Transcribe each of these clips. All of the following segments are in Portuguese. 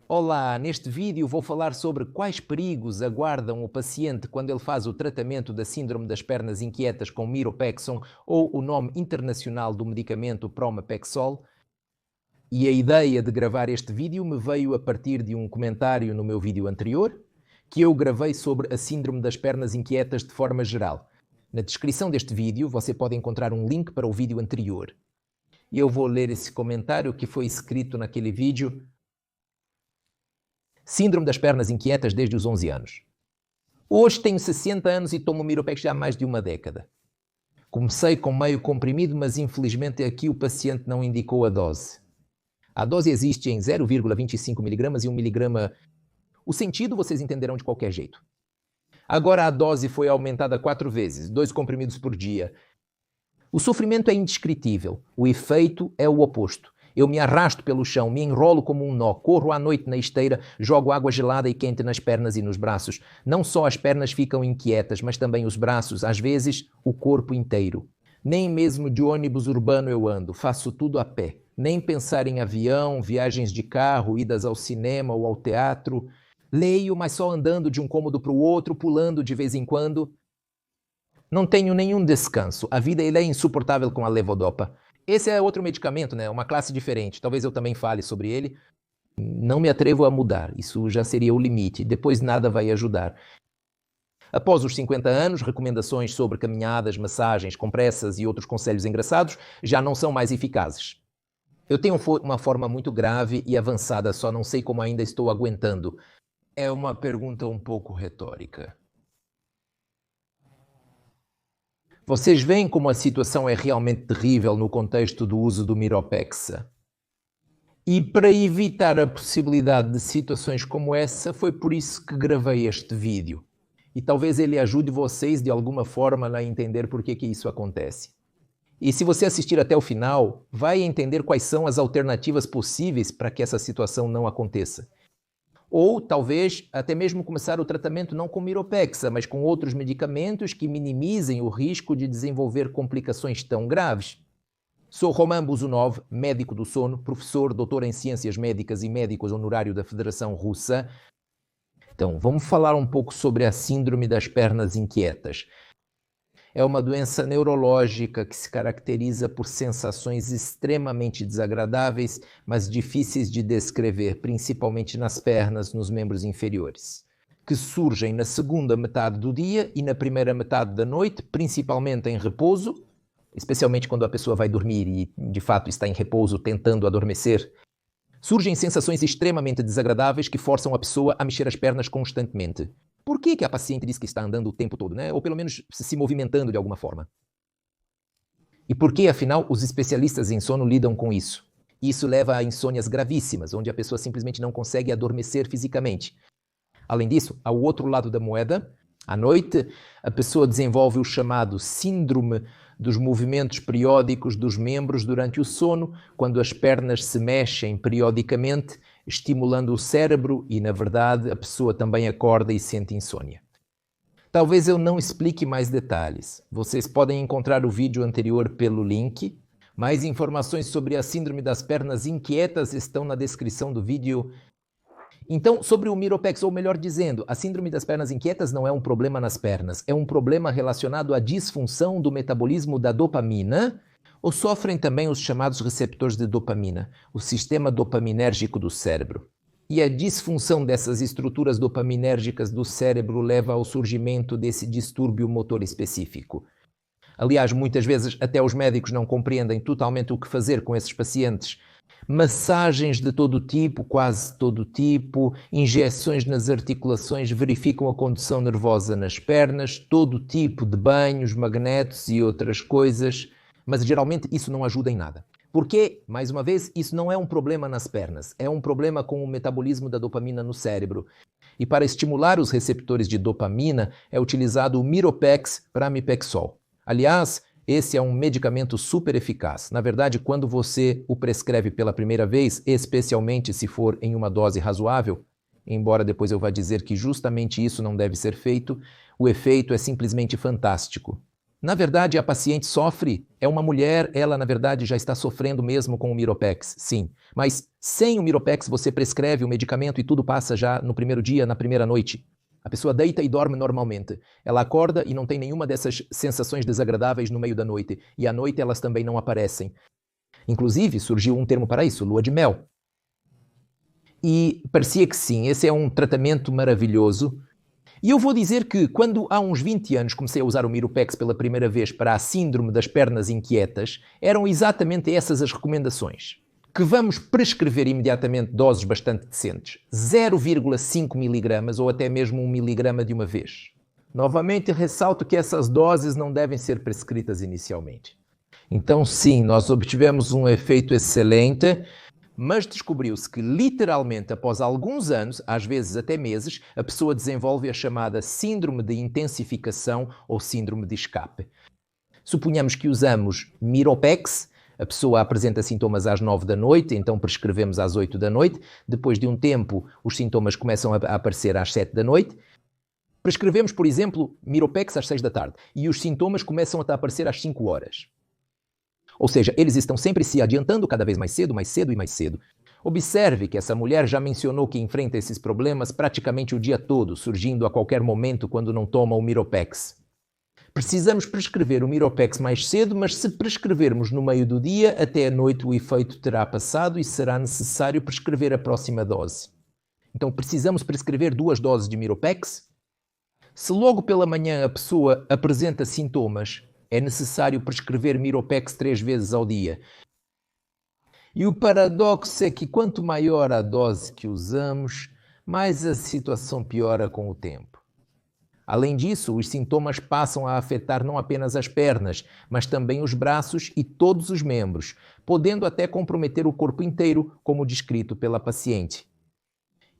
Olá, neste vídeo vou falar sobre quais perigos aguardam o paciente quando ele faz o tratamento da síndrome das pernas inquietas com Miropexon ou o nome internacional do medicamento Promapexol. E a ideia de gravar este vídeo me veio a partir de um comentário no meu vídeo anterior, que eu gravei sobre a síndrome das pernas inquietas de forma geral. Na descrição deste vídeo você pode encontrar um link para o vídeo anterior. E eu vou ler esse comentário que foi escrito naquele vídeo. Síndrome das pernas inquietas desde os 11 anos. Hoje tenho 60 anos e tomo Miropex já há mais de uma década. Comecei com meio comprimido, mas infelizmente aqui o paciente não indicou a dose. A dose existe em 0,25 mg e 1 mg. O sentido vocês entenderão de qualquer jeito. Agora a dose foi aumentada 4 vezes, 2 comprimidos por dia. O sofrimento é indescritível, o efeito é o oposto. Eu me arrasto pelo chão, me enrolo como um nó, corro à noite na esteira, jogo água gelada e quente nas pernas e nos braços. Não só as pernas ficam inquietas, mas também os braços, às vezes o corpo inteiro. Nem mesmo de ônibus urbano eu ando, faço tudo a pé. Nem pensar em avião, viagens de carro, idas ao cinema ou ao teatro. Leio, mas só andando de um cômodo para o outro, pulando de vez em quando. Não tenho nenhum descanso. A vida é insuportável com a levodopa. Esse é outro medicamento, né? Uma classe diferente. Talvez eu também fale sobre ele. Não me atrevo a mudar. Isso já seria o limite. Depois nada vai ajudar. Após os 50 anos, recomendações sobre caminhadas, massagens, compressas e outros conselhos engraçados já não são mais eficazes. Eu tenho uma forma muito grave e avançada, só não sei como ainda estou aguentando. É uma pergunta um pouco retórica. Vocês veem como a situação é realmente terrível no contexto do uso do Miropex. E para evitar a possibilidade de situações como essa, foi por isso que gravei este vídeo. E talvez ele ajude vocês de alguma forma a entender por que isso acontece. E se você assistir até o final, vai entender quais são as alternativas possíveis para que essa situação não aconteça. Ou talvez até mesmo começar o tratamento não com Miropexa, mas com outros medicamentos que minimizem o risco de desenvolver complicações tão graves. Sou Roman Buzunov, médico do sono, professor, doutor em ciências médicas e médico honorário da Federação Russa. Então, vamos falar um pouco sobre a síndrome das pernas inquietas. É uma doença neurológica que se caracteriza por sensações extremamente desagradáveis, mas difíceis de descrever, principalmente nas pernas, nos membros inferiores, que surgem na segunda metade do dia e na primeira metade da noite, principalmente em repouso, especialmente quando a pessoa vai dormir e, de fato, está em repouso tentando adormecer. Surgem sensações extremamente desagradáveis que forçam a pessoa a mexer as pernas constantemente. Por que a paciente diz que está andando o tempo todo, né? Ou pelo menos se movimentando de alguma forma? E por que, afinal, os especialistas em sono lidam com isso? Isso leva a insônias gravíssimas, onde a pessoa simplesmente não consegue adormecer fisicamente. Além disso, ao outro lado da moeda, à noite, a pessoa desenvolve o chamado síndrome dos movimentos periódicos dos membros durante o sono, quando as pernas se mexem periodicamente, estimulando o cérebro e, na verdade, a pessoa também acorda e sente insônia. Talvez eu não explique mais detalhes. Vocês podem encontrar o vídeo anterior pelo link. Mais informações sobre a síndrome das pernas inquietas estão na descrição do vídeo. Então, sobre o Miropex, ou melhor dizendo, a síndrome das pernas inquietas não é um problema nas pernas, é um problema relacionado à disfunção do metabolismo da dopamina, ou sofrem também os chamados receptores de dopamina, o sistema dopaminérgico do cérebro. E a disfunção dessas estruturas dopaminérgicas do cérebro leva ao surgimento desse distúrbio motor específico. Aliás, muitas vezes até os médicos não compreendem totalmente o que fazer com esses pacientes. Massagens de todo tipo, quase todo tipo, injeções nas articulações verificam a condução nervosa nas pernas, todo tipo de banhos, magnetos e outras coisas, mas geralmente isso não ajuda em nada. Porque, mais uma vez, isso não é um problema nas pernas, é um problema com o metabolismo da dopamina no cérebro. E para estimular os receptores de dopamina é utilizado o Miropex Pramipexol. Aliás, esse é um medicamento super eficaz. Na verdade, quando você o prescreve pela primeira vez, especialmente se for em uma dose razoável, embora depois eu vá dizer que justamente isso não deve ser feito, o efeito é simplesmente fantástico. Na verdade, a paciente sofre, é uma mulher, ela na verdade já está sofrendo mesmo com o Miropex, sim. Mas Sem o Miropex, você prescreve o medicamento e tudo passa já no primeiro dia, na primeira noite. A pessoa deita e dorme normalmente. Ela acorda e não tem nenhuma dessas sensações desagradáveis no meio da noite. E à noite elas também não aparecem. Inclusive, surgiu um termo para isso, lua de mel. E parecia que sim, esse é um tratamento maravilhoso. E eu vou dizer que, quando há uns 20 anos comecei a usar o Miropex pela primeira vez para a síndrome das pernas inquietas, eram exatamente essas as recomendações. Que vamos prescrever imediatamente doses bastante decentes, 0,5 mg ou até mesmo 1 mg de uma vez. Novamente, ressalto que essas doses não devem ser prescritas inicialmente. Então, sim, nós obtivemos um efeito excelente, mas descobriu-se que, literalmente, após alguns anos, às vezes até meses, a pessoa desenvolve a chamada síndrome de intensificação ou síndrome de escape. Suponhamos que usamos Miropex, a pessoa apresenta sintomas às 9 da noite, então prescrevemos às 8 da noite. Depois de um tempo, os sintomas começam a aparecer às 7 da noite. Prescrevemos, por exemplo, Miropex às 6 da tarde e os sintomas começam a aparecer às 5 horas. Ou seja, eles estão sempre se adiantando cada vez mais cedo e mais cedo. Observe que essa mulher já mencionou que enfrenta esses problemas praticamente o dia todo, surgindo a qualquer momento quando não toma o Miropex. Precisamos prescrever o Miropex mais cedo, mas se prescrevermos no meio do dia, até a noite o efeito terá passado e será necessário prescrever a próxima dose. Então precisamos prescrever 2 doses de Miropex. Se logo pela manhã a pessoa apresenta sintomas, é necessário prescrever Miropex 3 vezes ao dia. E o paradoxo é que quanto maior a dose que usamos, mais a situação piora com o tempo. Além disso, os sintomas passam a afetar não apenas as pernas, mas também os braços e todos os membros, podendo até comprometer o corpo inteiro, como descrito pela paciente.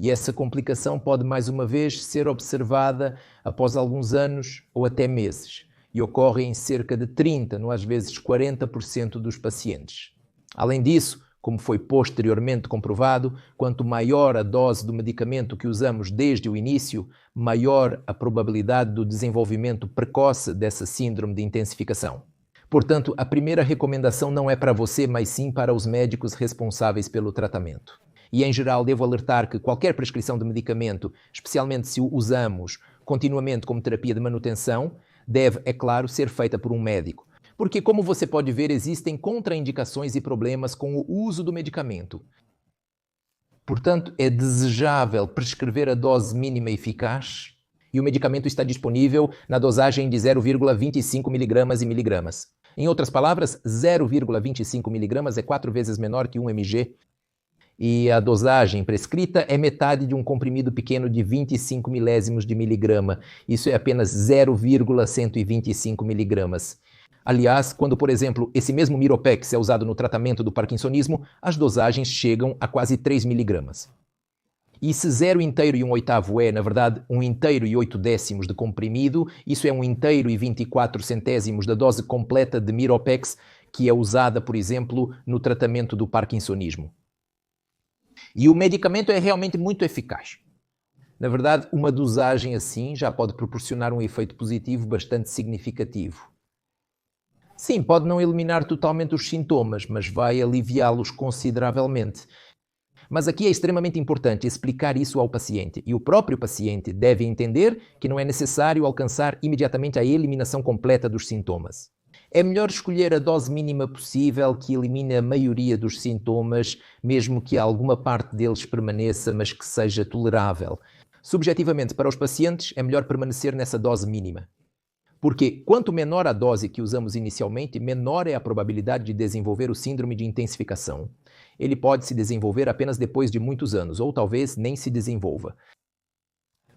E essa complicação pode mais uma vez ser observada após alguns anos ou até meses, e ocorre em cerca de 30%, ou às vezes 40% dos pacientes. Além disso, como foi posteriormente comprovado, quanto maior a dose do medicamento que usamos desde o início, maior a probabilidade do desenvolvimento precoce dessa síndrome de intensificação. Portanto, a primeira recomendação não é para você, mas sim para os médicos responsáveis pelo tratamento. E, em geral, devo alertar que qualquer prescrição de medicamento, especialmente se o usamos continuamente como terapia de manutenção, deve, é claro, ser feita por um médico. Porque, como você pode ver, existem contraindicações e problemas com o uso do medicamento. Portanto, é desejável prescrever a dose mínima eficaz e o medicamento está disponível na dosagem de 0,25 mg e miligramas. Em outras palavras, 0,25 mg é 4 vezes menor que 1 mg e a dosagem prescrita é metade de um comprimido pequeno de 25 milésimos de miligrama. Isso é apenas 0,125 miligramas. Aliás, quando, por exemplo, esse mesmo Miropex é usado no tratamento do parkinsonismo, as dosagens chegam a quase 3 miligramas. E se 0 inteiro e 1/8 é, na verdade, 1 inteiro e 8 décimos de comprimido, isso é 1 inteiro e 24 centésimos da dose completa de Miropex, que é usada, por exemplo, no tratamento do parkinsonismo. E o medicamento é realmente muito eficaz. Na verdade, uma dosagem assim já pode proporcionar um efeito positivo bastante significativo. Sim, pode não eliminar totalmente os sintomas, mas vai aliviá-los consideravelmente. Mas aqui é extremamente importante explicar isso ao paciente, e o próprio paciente deve entender que não é necessário alcançar imediatamente a eliminação completa dos sintomas. É melhor escolher a dose mínima possível que elimine a maioria dos sintomas, mesmo que alguma parte deles permaneça, mas que seja tolerável. Subjetivamente, para os pacientes, é melhor permanecer nessa dose mínima. Porque quanto menor a dose que usamos inicialmente, menor é a probabilidade de desenvolver o síndrome de intensificação. Ele pode se desenvolver apenas depois de muitos anos, ou talvez nem se desenvolva.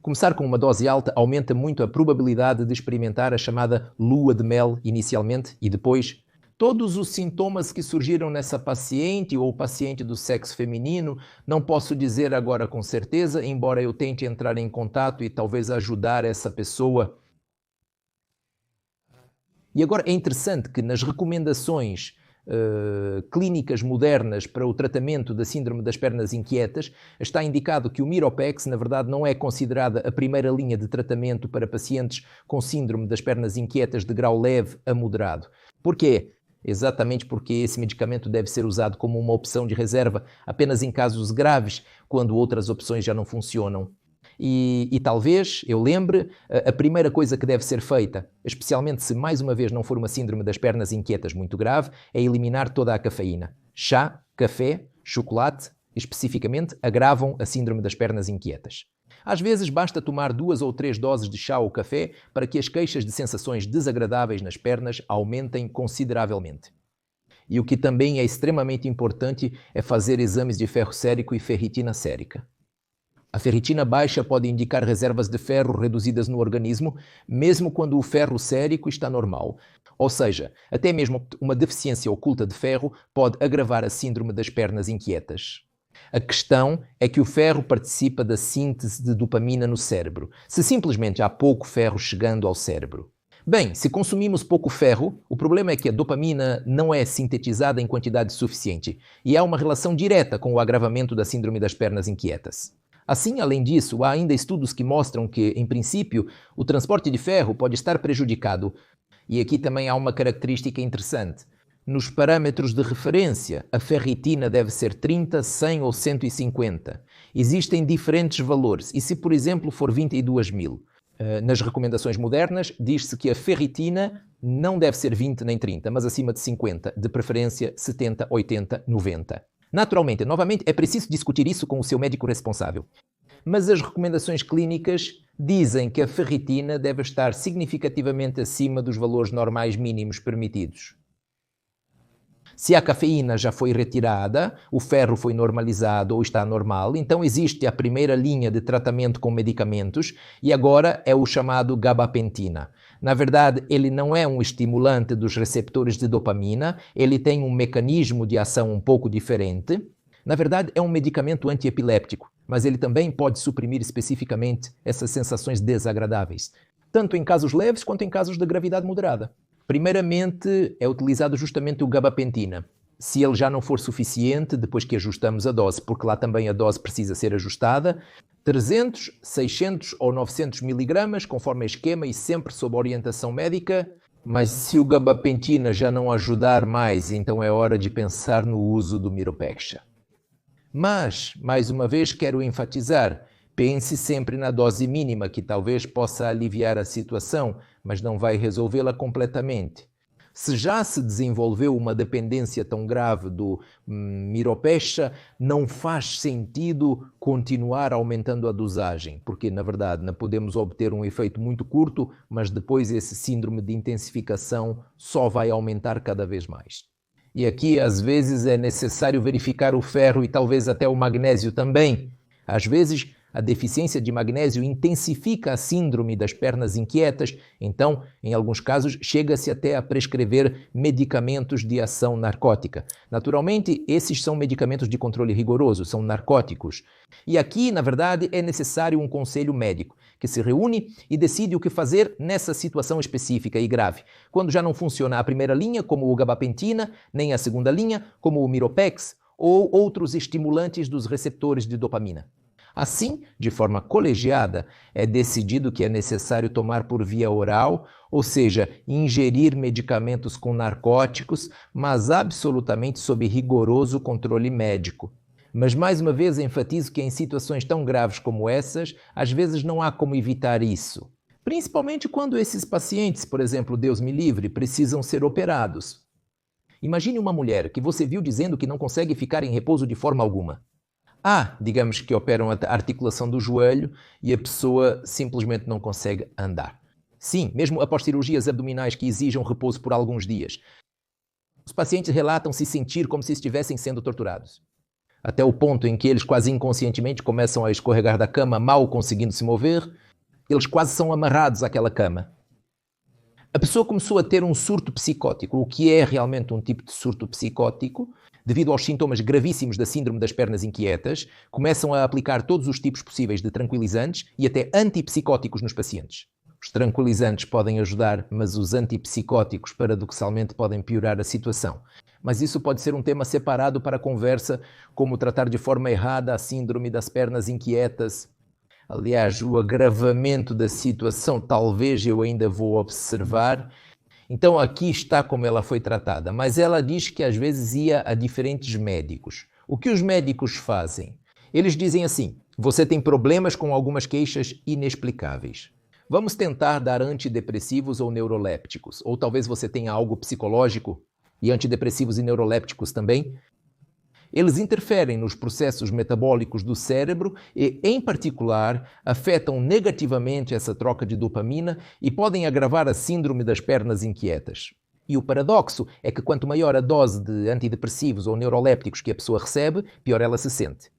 Começar com uma dose alta aumenta muito a probabilidade de experimentar a chamada lua de mel inicialmente e depois. Todos os sintomas que surgiram nessa paciente ou paciente do sexo feminino, não posso dizer agora com certeza, embora eu tente entrar em contato e talvez ajudar essa pessoa. E agora é interessante que nas recomendações clínicas modernas para o tratamento da síndrome das pernas inquietas, está indicado que o Miropex, na verdade, não é considerada a primeira linha de tratamento para pacientes com síndrome das pernas inquietas de grau leve a moderado. Porquê? exatamente porque esse medicamento deve ser usado como uma opção de reserva apenas em casos graves, quando outras opções já não funcionam. E talvez eu lembre a primeira coisa que deve ser feita, especialmente se mais uma vez não for uma síndrome das pernas inquietas muito grave, é eliminar toda a cafeína. Chá, café, chocolate, especificamente, agravam a síndrome das pernas inquietas. Às vezes basta tomar 2 ou 3 doses de chá ou café para que as queixas de sensações desagradáveis nas pernas aumentem consideravelmente. E o que também é extremamente importante é fazer exames de ferro sérico e ferritina sérica. A ferritina baixa pode indicar reservas de ferro reduzidas no organismo, mesmo quando o ferro sérico está normal. Ou seja, até mesmo uma deficiência oculta de ferro pode agravar a síndrome das pernas inquietas. A questão é que o ferro participa da síntese de dopamina no cérebro, se simplesmente há pouco ferro chegando ao cérebro. Bem, se consumimos pouco ferro, o problema é que a dopamina não é sintetizada em quantidade suficiente e há uma relação direta com o agravamento da síndrome das pernas inquietas. Assim, além disso, há ainda estudos que mostram que, em princípio, o transporte de ferro pode estar prejudicado. E aqui também há uma característica interessante. Nos parâmetros de referência, a ferritina deve ser 30, 100 ou 150. Existem diferentes valores e se, por exemplo, for 22.000. Nas recomendações modernas, diz-se que a ferritina não deve ser 20 nem 30, mas acima de 50, de preferência 70, 80, 90. Naturalmente, novamente, é preciso discutir isso com o seu médico responsável. Mas as recomendações clínicas dizem que a ferritina deve estar significativamente acima dos valores normais mínimos permitidos. Se a cafeína já foi retirada, o ferro foi normalizado ou está normal, então existe a primeira linha de tratamento com medicamentos e agora é o chamado gabapentina. Na verdade, ele não é um estimulante dos receptores de dopamina, ele tem um mecanismo de ação um pouco diferente. Na verdade, é um medicamento antiepiléptico, mas ele também pode suprimir especificamente essas sensações desagradáveis, tanto em casos leves quanto em casos de gravidade moderada. Primeiramente, é utilizado justamente o gabapentina. Se ele já não for suficiente, depois que ajustamos a dose, porque lá também a dose precisa ser ajustada, 300, 600 ou 900 miligramas, conforme o esquema e sempre sob orientação médica. Mas se o gabapentina já não ajudar mais, então é hora de pensar no uso do Miropexa. Mas, mais uma vez, quero enfatizar, pense sempre na dose mínima, que talvez possa aliviar a situação, mas não vai resolvê-la completamente. Se já se desenvolveu uma dependência tão grave do Miropexa, não faz sentido continuar aumentando a dosagem, porque, na verdade, não podemos obter um efeito muito curto, mas depois esse síndrome de intensificação só vai aumentar cada vez mais. E aqui, às vezes, é necessário verificar o ferro e talvez até o magnésio também. Às vezes, a deficiência de magnésio intensifica a síndrome das pernas inquietas, então, em alguns casos, chega-se até a prescrever medicamentos de ação narcótica. Naturalmente, esses são medicamentos de controle rigoroso, são narcóticos. E aqui, na verdade, é necessário um conselho médico, que se reúne e decide o que fazer nessa situação específica e grave, quando já não funciona a primeira linha, como o gabapentina, nem a segunda linha, como o Miropex, ou outros estimulantes dos receptores de dopamina. Assim, de forma colegiada, é decidido que é necessário tomar por via oral, ou seja, ingerir medicamentos com narcóticos, mas absolutamente sob rigoroso controle médico. Mas, mais uma vez, enfatizo que em situações tão graves como essas, às vezes não há como evitar isso. Principalmente quando esses pacientes, por exemplo, Deus me livre, precisam ser operados. Imagine uma mulher que você viu dizendo que não consegue ficar em repouso de forma alguma. Digamos que operam a articulação do joelho e a pessoa simplesmente não consegue andar. Sim, mesmo após cirurgias abdominais que exijam repouso por alguns dias. Os pacientes relatam se sentir como se estivessem sendo torturados. Até o ponto em que eles quase inconscientemente começam a escorregar da cama, mal conseguindo se mover, eles quase são amarrados àquela cama. A pessoa começou a ter um surto psicótico. O que é realmente um tipo de surto psicótico? Devido aos sintomas gravíssimos da síndrome das pernas inquietas, começam a aplicar todos os tipos possíveis de tranquilizantes e até antipsicóticos nos pacientes. Os tranquilizantes podem ajudar, mas os antipsicóticos, paradoxalmente, podem piorar a situação. Mas isso pode ser um tema separado para a conversa, como tratar de forma errada a síndrome das pernas inquietas. Aliás, o agravamento da situação talvez eu ainda vou observar. Então aqui está como ela foi tratada, mas ela diz que às vezes ia a diferentes médicos. O que os médicos fazem? Eles dizem assim: você tem problemas com algumas queixas inexplicáveis. Vamos tentar dar antidepressivos ou neurolépticos. Ou talvez você tenha algo psicológico e antidepressivos e neurolépticos também. Eles interferem nos processos metabólicos do cérebro e, em particular, afetam negativamente essa troca de dopamina e podem agravar a síndrome das pernas inquietas. E o paradoxo é que quanto maior a dose de antidepressivos ou neurolépticos que a pessoa recebe, pior ela se sente.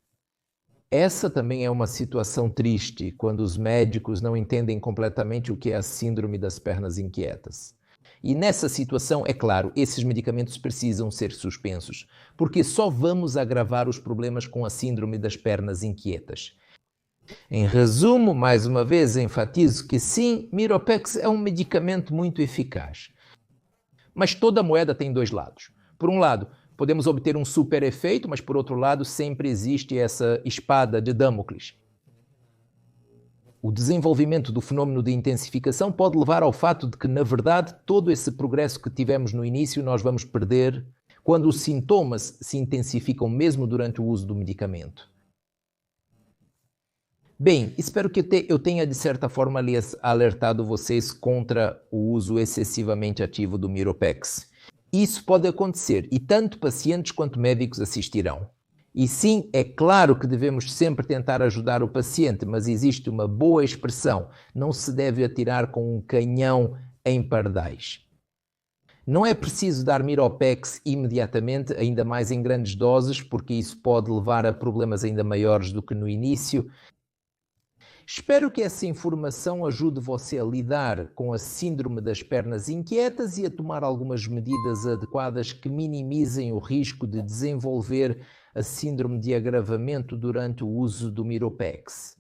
Essa também é uma situação triste, quando os médicos não entendem completamente o que é a síndrome das pernas inquietas. E nessa situação, é claro, esses medicamentos precisam ser suspensos, porque só vamos agravar os problemas com a síndrome das pernas inquietas. Em resumo, mais uma vez enfatizo que sim, Miropex é um medicamento muito eficaz. Mas toda moeda tem dois lados. Por um lado, podemos obter um super efeito, mas por outro lado sempre existe essa espada de Damocles. O desenvolvimento do fenômeno de intensificação pode levar ao fato de que, na verdade, todo esse progresso que tivemos no início nós vamos perder quando os sintomas se intensificam mesmo durante o uso do medicamento. Bem, espero que eu tenha de certa forma alertado vocês contra o uso excessivamente ativo do Miropex. Isso pode acontecer e tanto pacientes quanto médicos assistirão. E sim, é claro que devemos sempre tentar ajudar o paciente, mas existe uma boa expressão: não se deve atirar com um canhão em pardais. Não é preciso dar Miropex imediatamente, ainda mais em grandes doses, porque isso pode levar a problemas ainda maiores do que no início. Espero que essa informação ajude você a lidar com a síndrome das pernas inquietas e a tomar algumas medidas adequadas que minimizem o risco de desenvolver a síndrome de agravamento durante o uso do Miropex.